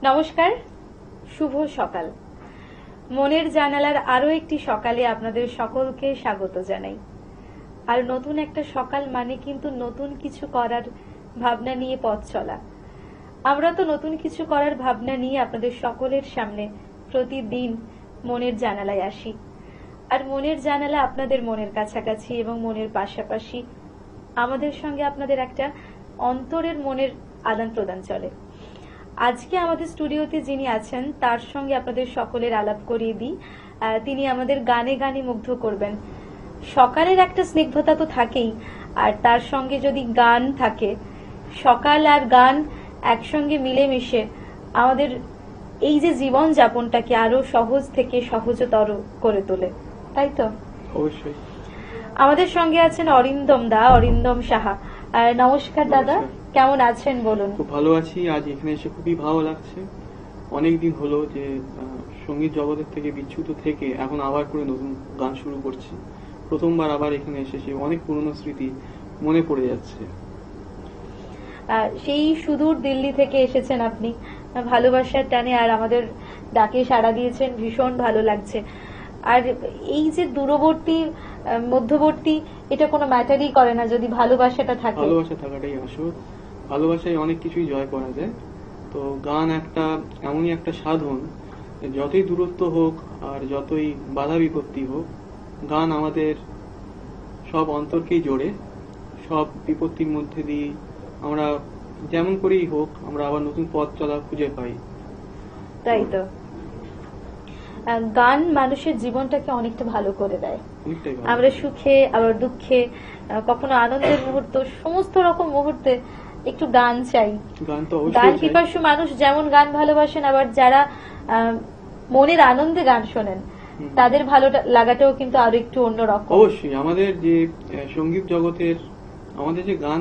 নমস্কার, শুভ সকাল। মনের জানালার আরো একটি সকালে আপনাদের সকলকে স্বাগত জানাই। আর নতুন একটা সকাল মানে কিন্তু নতুন কিছু করার ভাবনা নিয়ে পথ চলা। আমরা তো নতুন কিছু করার ভাবনা নিয়ে আপনাদের সকলের সামনে প্রতিদিন মনের জানালায় আসি। আর মনের জানালা আপনাদের মনের কাছাকাছি এবং মনের পাশাপাশি আমাদের সঙ্গে আপনাদের একটা অন্তরের মনের আদান প্রদান চলে। আজকে আমাদের স্টুডিওতে যিনি আছেন তার সঙ্গে আপনাদের সকলের আলাপ করিয়ে দিই। তিনি আমাদের গানে গানে মুগ্ধ করবেন। সকালের একটা স্নিগ্ধতা তো থাকেই, আর তার সঙ্গে যদি গান থাকে, সকাল আর গান একসঙ্গে মিলেমিশে আমাদের এই যে জীবন যাপনটাকে আরো সহজ থেকে সহজতর করে তোলে, তাই তো? অবশ্যই। আমাদের সঙ্গে আছেন অরিন্দম সাহা। নমস্কার দাদা, কেমন আছেন বলুন? খুব ভালো আছি। আজ এখানে এসে খুবই ভালো লাগছে। অনেকদিন হলো যে সঙ্গীত জগতের থেকে বিচ্যুত থেকে এখন আবার করে নতুন গান শুরু করছি। প্রথমবার আবার এখানে এসেছি, অনেক পুরনো স্মৃতি মনে পড়ে যাচ্ছে। সেই সুদূর দিল্লি থেকে এসেছেন আপনি ভালোবাসার টানে, আর আমাদের ডাকে সাড়া দিয়েছেন, ভীষণ ভালো লাগছে। আর এই যে দূরবর্তী মধ্যবর্তী এটা কোনো ম্যাটারই করে না যদি ভালোবাসাটা থাকে। ভালোবাসা থাকাটাই আসল। ভালোবাসায় অনেক কিছুই জয় করা যায়। তো গান একটা এমনই একটা সাধন, যতই দূরত্ব হোক আর যতই বাধা বিপত্তি হোক, গান আমাদের সব অন্তরকেই জোড়ে। সব বিপত্তির মধ্যে দিয়ে আমরা যেমন করেই হোক আমরা আবার নতুন পথ চলা খুঁজে পাই। তাই তো, গান মানুষের জীবনটাকে অনেকটা ভালো করে দেয়। আমরা সুখে আবার দুঃখে, কখনো আনন্দের মুহূর্ত, সমস্ত রকম মুহূর্তে একটু গান চাই। গান পিপাসু মানুষ যেমন গান ভালোবাসেন, আবার যারা মনের আনন্দে গান শোনেন তাদের ভালো লাগাটাও কিন্তু আরো একটু অন্যরকম। অবশ্যই। আমাদের যে সঙ্গীত জগতের আমাদের যে গান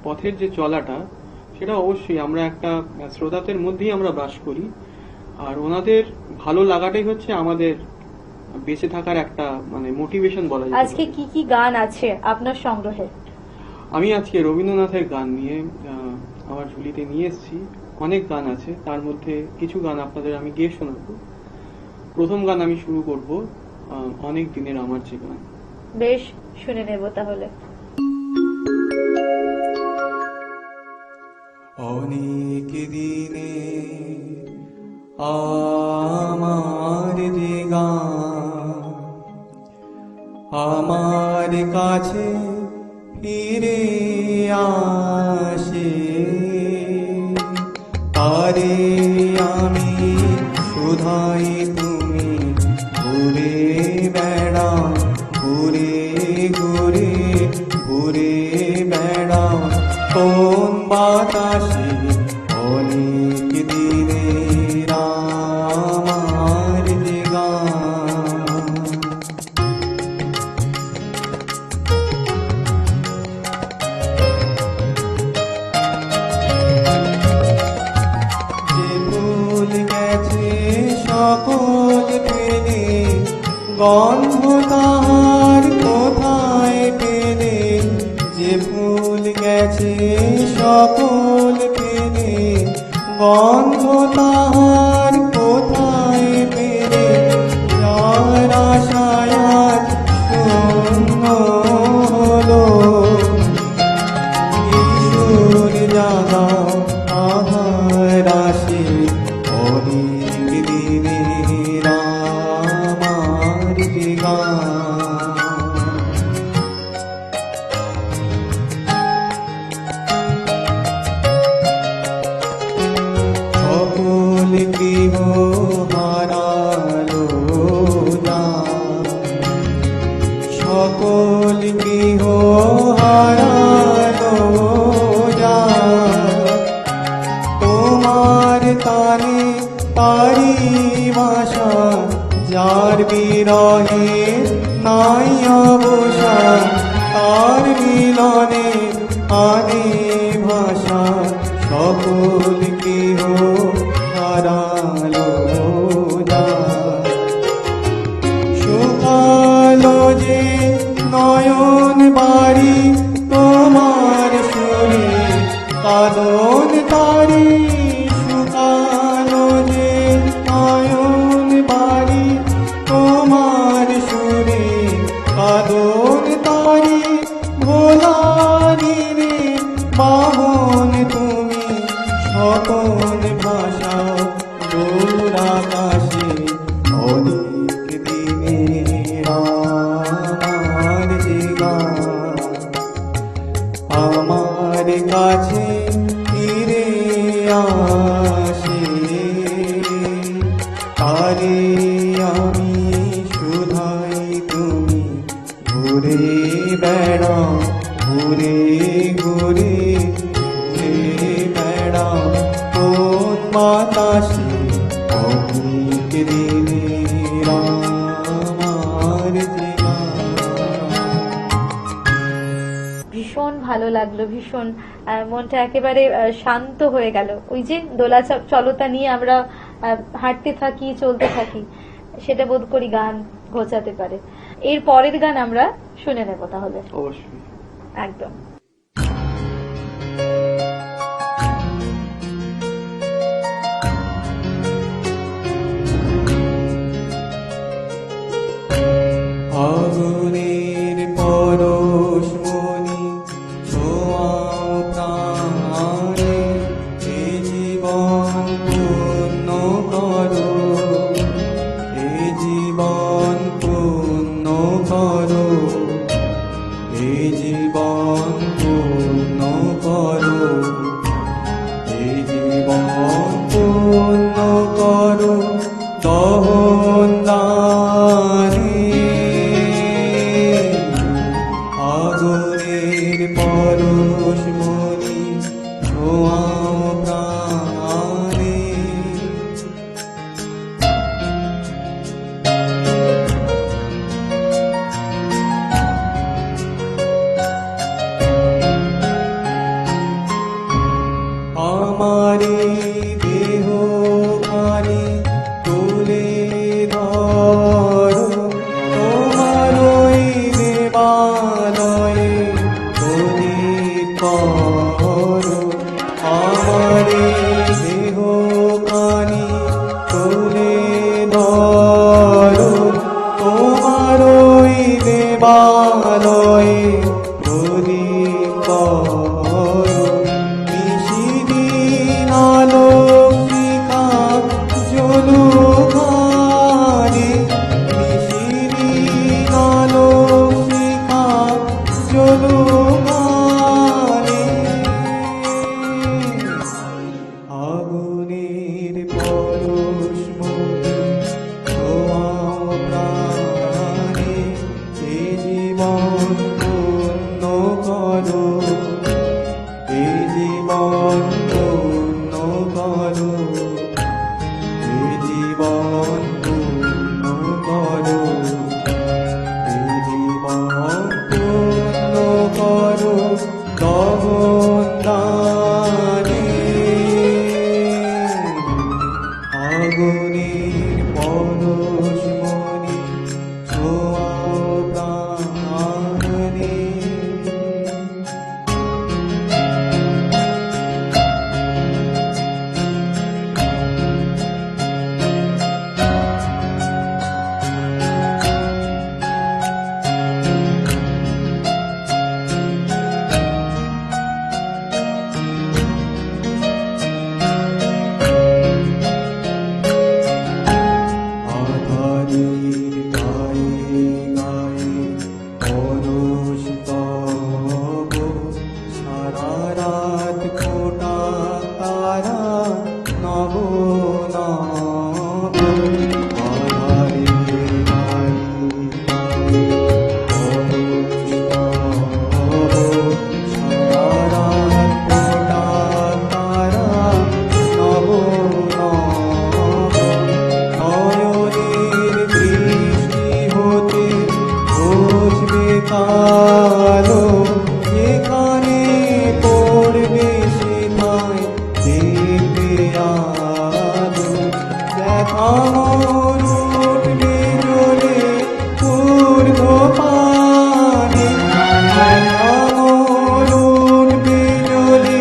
পথের যে চলাটা, সেটা অবশ্যই আমরা একটা শ্রোতাদের মধ্যেই আমরা বাস করি। আর ওনাদের ভালো লাগাটাই হচ্ছে আমাদের বেঁচে থাকার একটা মানে মোটিভেশন বলা যায়। আজকে কি কি গান আছে আপনার সংগ্রহে? আমি আজকে রবীন্দ্রনাথের গান নিয়ে আমার ঝুলিতে নিয়ে এসেছি। অনেক গান আছে, তার মধ্যে কিছু গান আপনাদের আমি গেয়ে শোনাবো। প্রথম গান আমি শুরু করব অনেক দিনের আমার যে গান। বেশ, শুনে নেব তাহলে। অনেক দিনে আমার যে গান আমার কাছে ফিরে আসে, তারে আমি শুধাই তুমি ঘুরে বেড়াও, ঘুরে ঘুরে ঘুরে বেড়াও কোন বাতাসে অনেক দিনের আমার যে গান। যে ভুল গেছে সকল পেলে, গন্ধ তাহার কোথায় পেলে, যে ভুল গেছে সকল পেলে, গন্ধ তাহার কোথায় পেলে, যার আশায় আজ শূন্য হলো, ঈশ্বর জাগাও আহার আসে অনেক দিনের আমার যে গান। সকল গৃহ হারালো দান, সকল গৃহ হারালো দান, তোমার তানে তারি ভাষা, যার বিরহে নাই অবসান, তার মিলনে আনে ভাষা, সকল গৃহ হারালো দান। শুকালো যে নয়ন বাড়ি তোমার সুরে, কাঁদন তারি শুকালো সাধন তারি ভোলারি রে বাহন তুমি স্বপন ভাষা দূর আকাশে অনেক দিনের আমার জীবন আমার কাছে ফিরে আসে তারে আমি শুধাই তুমি ঘুরে বেড়াও ঘুরে ঘুরে ঘুরে বেড়াও কোন বাতাসে অনেক দিনের আমার জীবন। ভীষণ ভালো লাগলো, ভীষণ মনটা একেবারে শান্ত হয়ে গেল। ওই যে দোলা চলতা নিয়ে আমরা হাঁটতে থাকি, চলতে থাকি, সেটা বোধ করি গান ঘোচাতে পারে। এর পরের গান আমরা শুনে নেব তাহলে। অবশ্যই। একদম। আগুনের পরশ মনি ছোঁয়াও প্রাণে এ জীবন পূর্ণ করো এ জীবন পূর্ণ করো এ জীবন পূর্ণ করো এ জীবন পূর্ণ করো দহন দানে আগুনের পরশ মনি ছোঁয়াও প্রাণে আমারি দেহ কানে তুলে ধরো তোমার ওই দেবালয়ে প্রদীপ করো আমারি দেহ কানে তুলে ধরো তোমার ওই দেবালয়ে প্রদীপ করো নিশিদিন আলোক শিখা জলুঘানে নিশিদিন আলোক শিখা জলুঘানে আগুনের পরশ মনি ছোঁয়াও প্রাণে এ জীবন পূর্ণ করো এ জীবন পূর্ণ করো এ জীবন পূর্ণ করো এ জীবন পূর্ণ করো দহন দানে আগুনের পরশ মনি ছোঁয়াও প্রাণে আধারের গায়ে গায়ে পরশ তব সারা রাত ফোটা তারা নব নব আধারের গায়ে গায়ে পরশ তব সারা রাত ফোটা তারা নব নব নয়নের দৃষ্টি হতে ঘষবে কালো যেখানে পড়বে সেথায় দেখবে আলো দেখা মোর উঠবে জ্বলে পূর্ণ পানে দেখা মোর উঠবে জ্বলে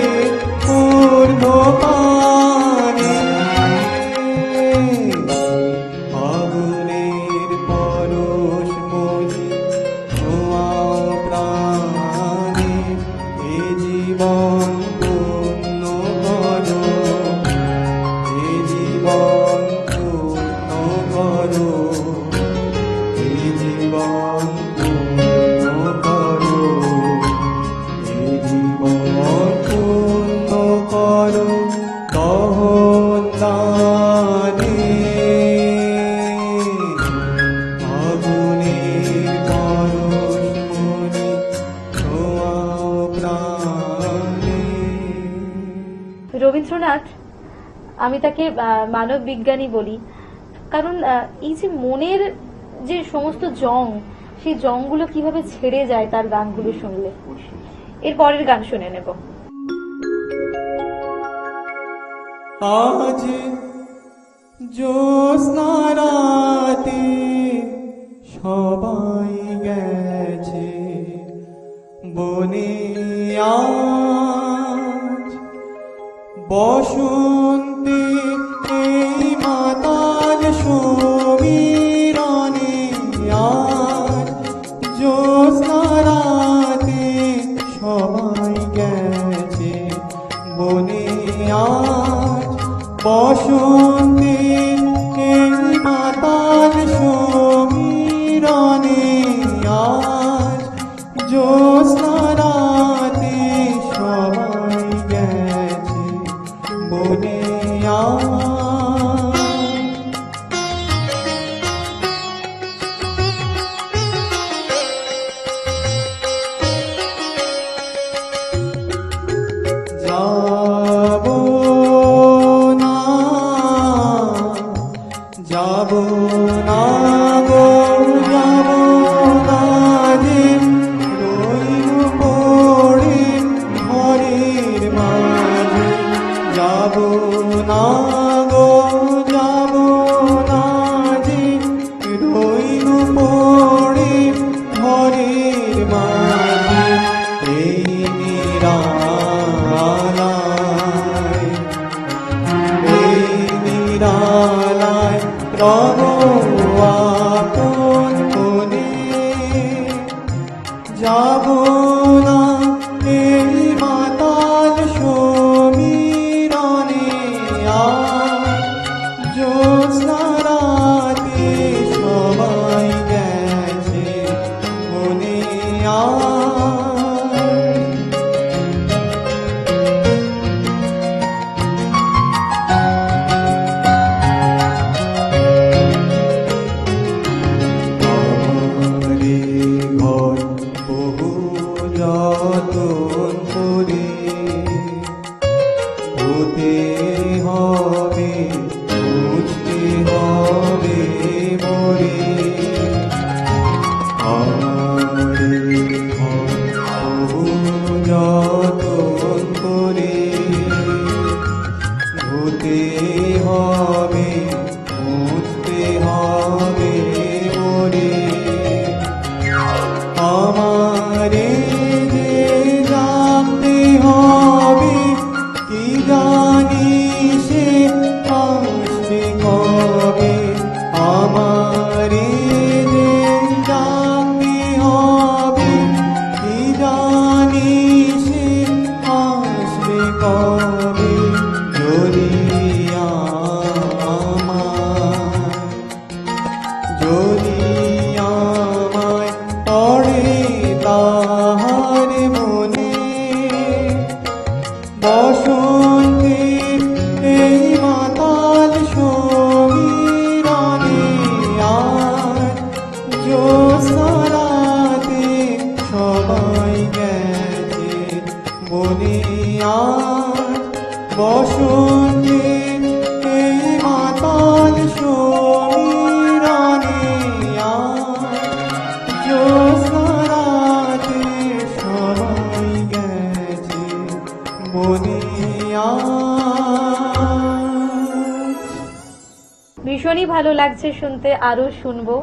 পূর্ণ পানে আগুনের পরশ মনি রবীন্দ্রনাথ, আমি তাকে মানব বিজ্ঞানী বলি, কারণ এই যে মনের যে সমস্ত জং, সেই জংগুলো কিভাবে ছেড়ে যায় তার গানগুলো শুনলে। এর পরের গান শুনে নেব। আজ জ্যোৎস্না রাতে সবাই গেছে বনে, আজ বসন্তে এই মাতাল সমীরণে, আজ জ্যোৎস্না রাতে সবাই গেছে বনে, আজ বসন্তে এই মাতাল সমীরণে, আজ জ্যোৎস্না রাতে সবাই গেছে বনে, আজ যাবো না, যাবো না গো, যাবো না যে রইল পড়ে ঘরের মাঝে, যাবো না গো, যাবো না যে রইল পড়ে ঘরের মাঝে, এই নিরালায়, এই নিরালায় রব আপন মনে, যাবো না এই মাতাল সমীরণে, আজ জ্যোৎস্না রাতে সবাই গেছে বনে, আজ আমারে ঘর বহু যতন করে হতে হবে, বুঝতে হবে মরে, আমারে ঘর বহু যতন করে হতে হবে, বুঝতে হবে মরে, আমারে যে জানতে হবে কি জানি সে আসবে কবে, আমারে যে জানতে হবে কি জানি সে আসবে কবে, যদি যদি আমায় পড়ে তাহার মনে, বসন্তে এই মাতাল সমীরণে, আজ জ্যোৎস্না রাতে সবাই গেছে বনে, আজ বসন্তে এই মাতাল সমীরণে, আজ জ্যোৎস্না রাতে সবাই গেছে বনে, আজ ভীষণই ভালো লাগছে শুনতে, আরো শুনবো।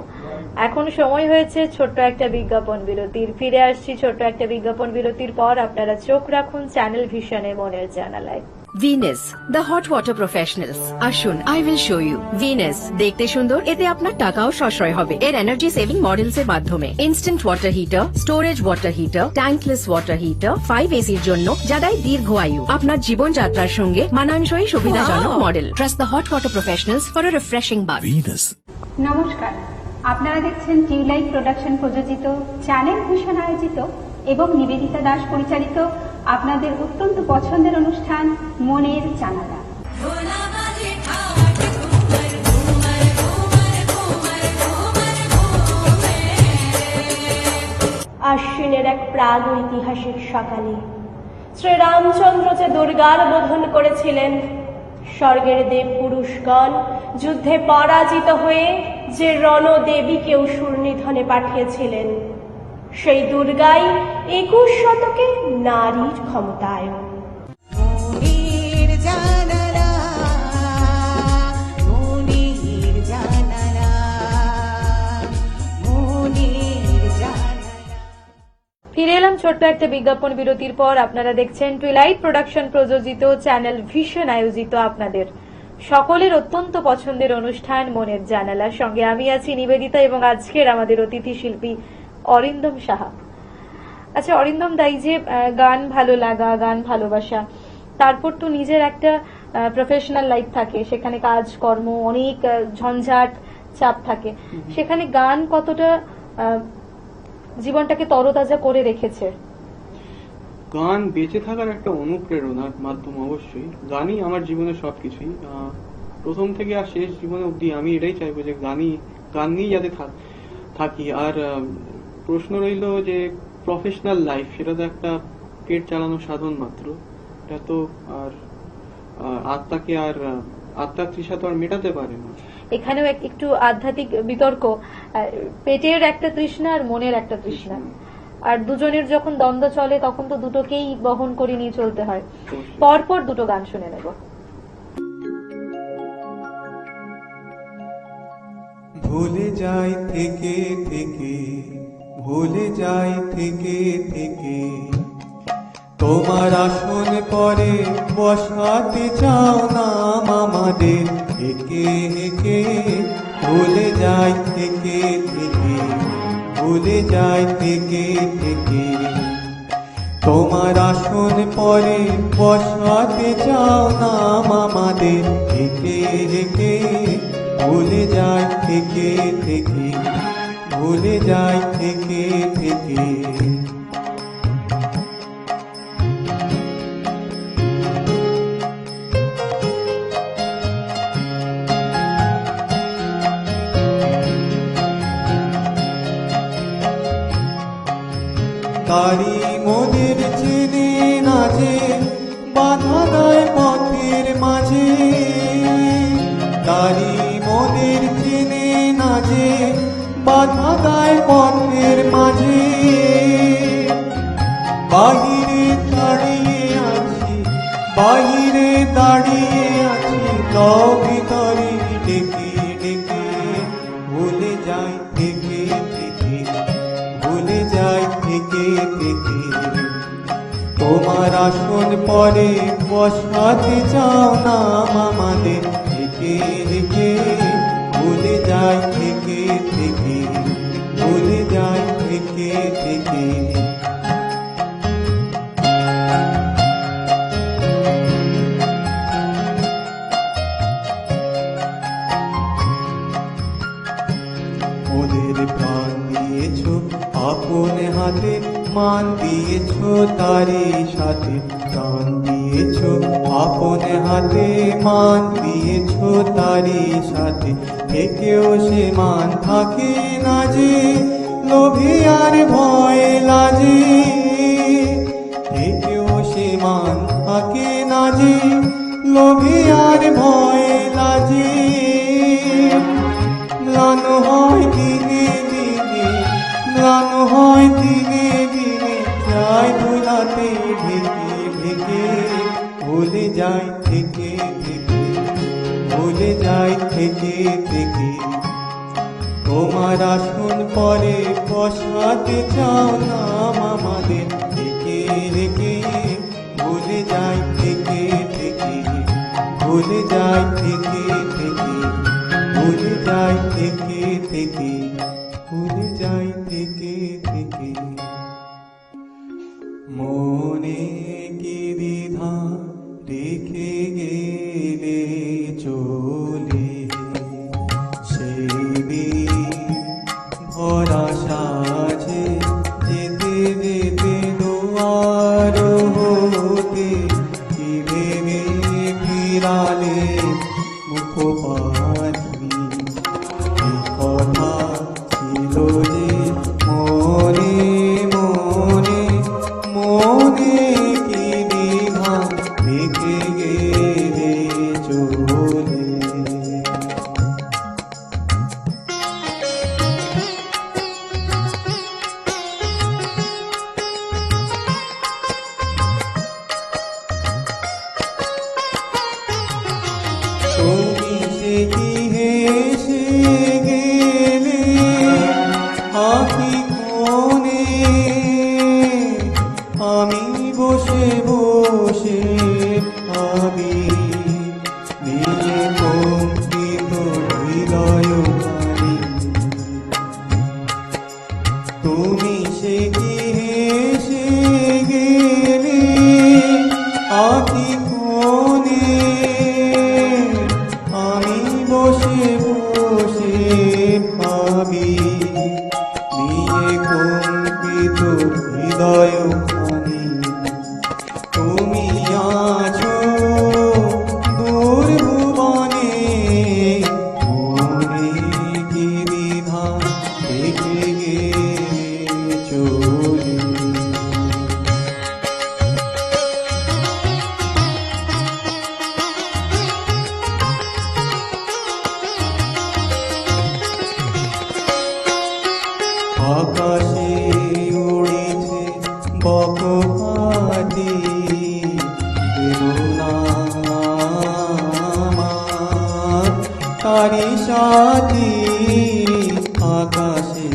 এখন সময় হয়েছে ছোট্ট একটা বিজ্ঞাপন বিরতির। ফিরে আসছি ছোট্ট একটা বিজ্ঞাপন বিরতির পর। আপনারা চোখ রাখুন চ্যানেল ভিশনে, মনের জানালায়। Venus the hot water professionals. আসুন, I will show you. Venus দেখতে সুন্দর, এতে আপনার টাকাও সাশ্রয় হবে। এর এনার্জি সেভিং মডেলস এর মাধ্যমে instant water heater, storage water heater, tankless water heater, 5 এসির জন্য, যা দেয় দীর্ঘ আয়ু। আপনার জীবনযাত্রার সঙ্গে মানানসই সুবিধাজনক model. Trust the hot water professionals for a refreshing bath. নমস্কার, আপনারা দেখছেন টিউলাইট প্রোডাকশন প্রযোজিত, চ্যানেল ভূষণ আয়োজিত এবং নিবেদিতা দাস পরিচালিত আপনাদের অত্যন্ত পছন্দের অনুষ্ঠান মনের জানালা। আশ্বিনের এক প্রাগ ঐতিহাসিক সকালে শ্রীরামচন্দ্র যে দুর্গার বোধন করেছিলেন, স্বর্গের দেব পুরুষগণ যুদ্ধে পরাজিত হয়ে যে রণদেবীকে অসুর নিধনে পাঠিয়েছিলেন, সেই দুর্গাই 21 শতকে নারীর ক্ষমতায়ন। মনের জানালা, মনের জানালা, মনের জানালা। ফিরে এলাম ছোট্ট একটা বিজ্ঞাপন বিরতির পর। আপনারা দেখছেন টুইলাইট প্রোডাকশন প্রযোজিত, চ্যানেল ভিশন আয়োজিত আপনাদের সকলের অত্যন্ত পছন্দের অনুষ্ঠান মনের জানালার সঙ্গে আমি আছি নিবেদিতা এবং আজকের আমাদের অতিথি শিল্পী অরিন্দম সাহা। আচ্ছা অরিন্দম দাই, যে গান ভালো লাগা, গান ভালোবাসা, তারপর তো নিজের একটা প্রফেশনাল লাইফ থাকে, সেখানে কাজ কর্ম অনেক ঝঞ্ঝাট চাপ থাকে, সেখানে গান কতটা জীবনটাকে তরতাজা করে রেখেছে? গান বেঁচে থাকার একটা অনুপ্রেরণার মাধ্যম অবশ্যই। গানই আমার জীবনের সবকিছুই, প্রথম থেকে আর শেষ জীবনে অবধি আমি এটাই চাইবো যে গান নিয়েই যাতে থাকি। আর প্রশ্ন রইল যে প্রফেশনাল লাইফ, সেটা তো একটা পেট চালানোর সাধন মাত্র, এটা তো আর আত্মার তৃষা তো আর মেটাতে পারে না। এখানেও একটু আধ্যাত্মিক বিতর্ক, পেটের একটা তৃষ্ণা আর মনের একটা তৃষ্ণা, আর দুজনের যখন দ্বন্দ্ব চলে তখন তো দুটোকেই বহন করে নিয়ে চলতে হয়। পরপর দুটো গান শুনে নেব। ভুলে যাই থেকে থেকে, ভুলে যাই থেকে থেকে, তোমার আসন পরে বসাতে চাও না আমাদের একে একে। ভুলে যাই থেকে থেকে, ভুলে যাই থেকে থেকে, তোমার আসন পরে বসাতে চাও না আমাদের একে একে। ভুলে যাই থেকে থেকে, ভুলে যাই থেকে থেকে। তারি মোদের চেনে না যে বাধা দেয় পথের মাঝে, তারি মোদের চেনে না যে বাধা দেয় পথের মাঝে। বাহিরে দাঁড়িয়ে আছি, বাহিরে দাঁড়িয়ে আছি, তাও ভিতরে ডেকে ডেকে। ভুলে যাই থেকে থেকে, ভুলে যাই থেকে থেকে, তোমার আসন পরে বসাতে চাও না আমাদের একে একে। ভুলে যাই থেকে থেকে, ভুলে যাই থেকে থেকে। ওদের প্রাণ দিয়েছো আপন হাতে, মান দিয়েছো তারই সাথে। প্রাণ দিয়েছো আপন হাতে, মান দিয়েছো তারই সাথে। থেকেও সে মান থাকে না যে, লোভে আর ভয় লাজে। থেকেও সে মান থাকে না যে, লোভে আর ভয় লাজে। ম্লান হয় দিনে দিনে, ম্লান হয় দিনে দিনে, চাই ভোলাতে ঢেকে ঢেকে। ভুলে যাই থেকে থেকে, ভুলে যাই থেকে থেকে, তোমার আসন পরে বসাতে চাও না আমাদের একে একে। ভুলে যাই থেকে থেকে, ভুলে যাই থেকে থেকে, ভুলে যাই থেকে থেকে, ভুলে যাই থেকে থেকে। মনে কি বিধা রেখে গেলে চলে, সেই ভরা সাজে যেতে যেতে দুয়ার হতে, কি ভেবে ফিরালে মুখপানি। এই কথা ছিল যে মনে মনে, মনে আমি বসে বসে ভাবি নিয়ে কম্পিত হৃদয় খানি তুমি সে কি হেসে গেলে আকি কোণে আমি বসে বসে ভাবি নিয়ে কম্পিত হৃদয় খানি তুমি আছো দূর ভুবনে মনে কি দ্বিধা দেখে গেলে চলে আকাশে উড়েছে বকপাতি তারি সাথী আকাশে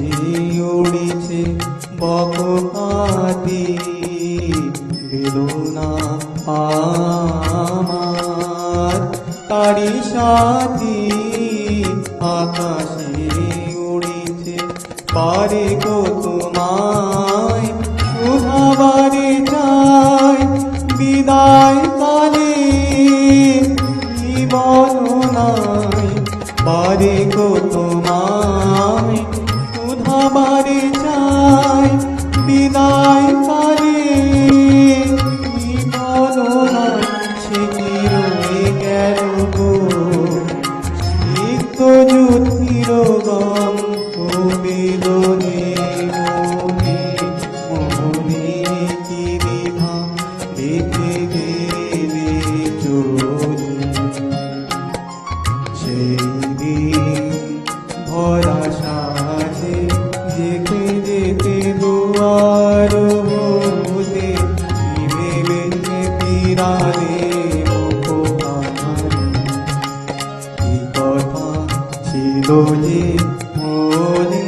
উড়েছে বকপাতি বেদনা আমার তারি সাথী আকাশে উড়েছে পারে গো তোমায় শুভাবারে চাই বিদায় কালে জীবন নাই পারে গো তোমায় শুভাবারে চাই বিদায় কালে জীবন নাই সে কি রয়ে গেল গো চিত্ত জ্যোতির গম বেদনে মনে মনে কি বিভা দেখে গেলে চলে সেই দিন ভরা সাজে যেতে যেতে দুয়ার হতে ভেবে ফিরালে কি কথা ছিল যে মনে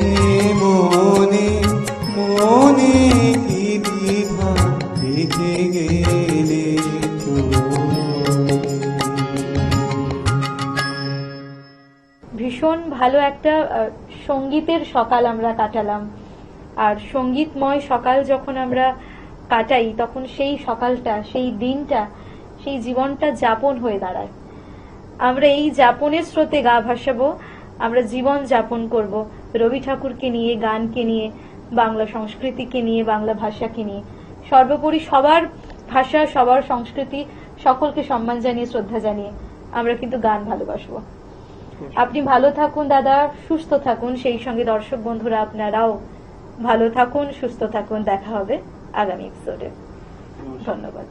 মনে মনে কি দ্বিধা দেখে গেলে ভীষণ ভালো একটা সঙ্গীতের সকাল আমরা কাটালাম। আর সঙ্গীতময় সকাল যখন আমরা কাটাই তখন সেই সকালটা, সেই দিনটা, সেই জীবনটা যাপন হয়ে দাঁড়ায়। আমরা এই যাপনের স্রোতে গা ভাসাবো, আমরা জীবন যাপন করব রবি ঠাকুরকে নিয়ে, গানকে নিয়ে, বাংলা সংস্কৃতিকে নিয়ে, বাংলা ভাষাকে নিয়ে, সর্বোপরি সবার ভাষা, সবার সংস্কৃতি, সকলকে সম্মান জানিয়ে, শ্রদ্ধা জানিয়ে আমরা কিন্তু গান ভালোবাসবো। আপনি ভালো থাকুন দাদা, সুস্থ থাকুন, সেই সঙ্গে দর্শক বন্ধুরা আপনারাও ভালো থাকুন, সুস্থ থাকুন। দেখা হবে আগামী এপিসোডে। ধন্যবাদ।